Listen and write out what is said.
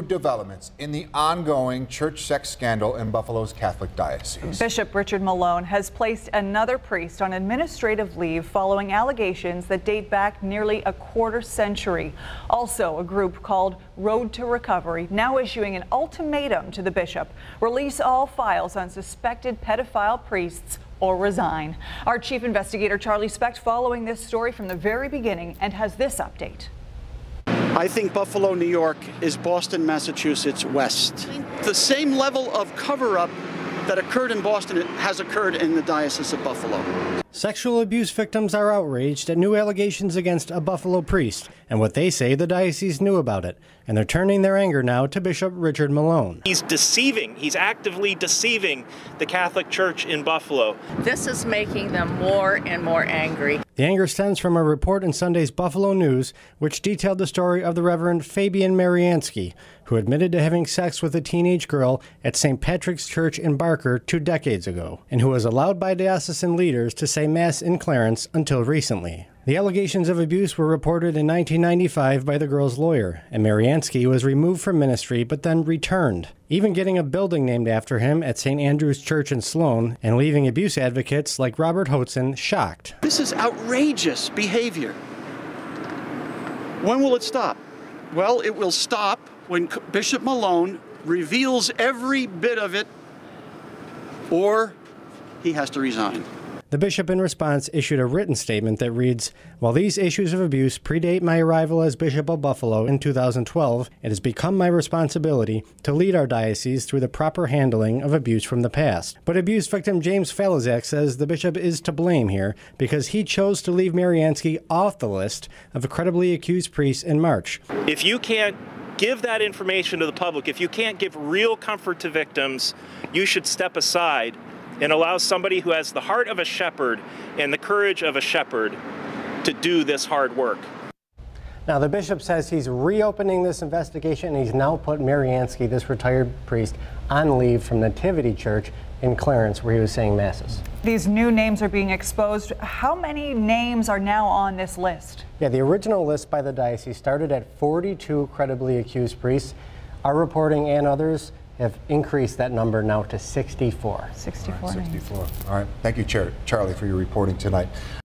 Developments in the ongoing church sex scandal in Buffalo's Catholic Diocese. Bishop Richard Malone has placed another priest on administrative leave following allegations that date back nearly a quarter century. Also, a group called Road to Recovery now issuing an ultimatum to the bishop: release all files on suspected pedophile priests or resign. Our chief investigator Charlie Specht following this story from the very beginning and has this update. I think Buffalo, New York is Boston, Massachusetts west. The same level of cover-up that occurred in Boston has occurred in the Diocese of Buffalo. Sexual abuse victims are outraged at new allegations against a Buffalo priest and what they say the diocese knew about it, and they're turning their anger now to Bishop Richard Malone. He's deceiving, he's actively deceiving the Catholic Church in Buffalo. This is making them more and more angry. The anger stems from a report in Sunday's Buffalo News, which detailed the story of the Reverend Fabian Mariansky, who admitted to having sex with a teenage girl at St. Patrick's Church in Barker 2 decades ago, and who was allowed by diocesan leaders to say Mass in Clarence until recently. The allegations of abuse were reported in 1995 by the girl's lawyer, and Mariansky was removed from ministry but then returned, even getting a building named after him at St. Andrew's Church in Sloan, and leaving abuse advocates like Robert Hotzen shocked. This is outrageous behavior. When will it stop? Well, it will stop when Bishop Malone reveals every bit of it, or he has to resign. The bishop, in response, issued a written statement that reads, "While these issues of abuse predate my arrival as Bishop of Buffalo in 2012, it has become my responsibility to lead our diocese through the proper handling of abuse from the past." But abuse victim James Falazak says the bishop is to blame here because he chose to leave Mariansky off the list of credibly accused priests in March. If you can't give that information to the public, if you can't give real comfort to victims, you should step aside and allow somebody who has the heart of a shepherd and the courage of a shepherd to do this hard work. Now, the bishop says he's reopening this investigation, and he's now put Mariansky, this retired priest, on leave from Nativity Church in Clarence, where he was saying masses. These new names are being exposed. How many names are now on this list? Yeah, the original list by the diocese started at 42 credibly accused priests. Our reporting and others have increased that number now to 64. 64 All right, names. 64. All right. Thank you, Charlie, for your reporting tonight.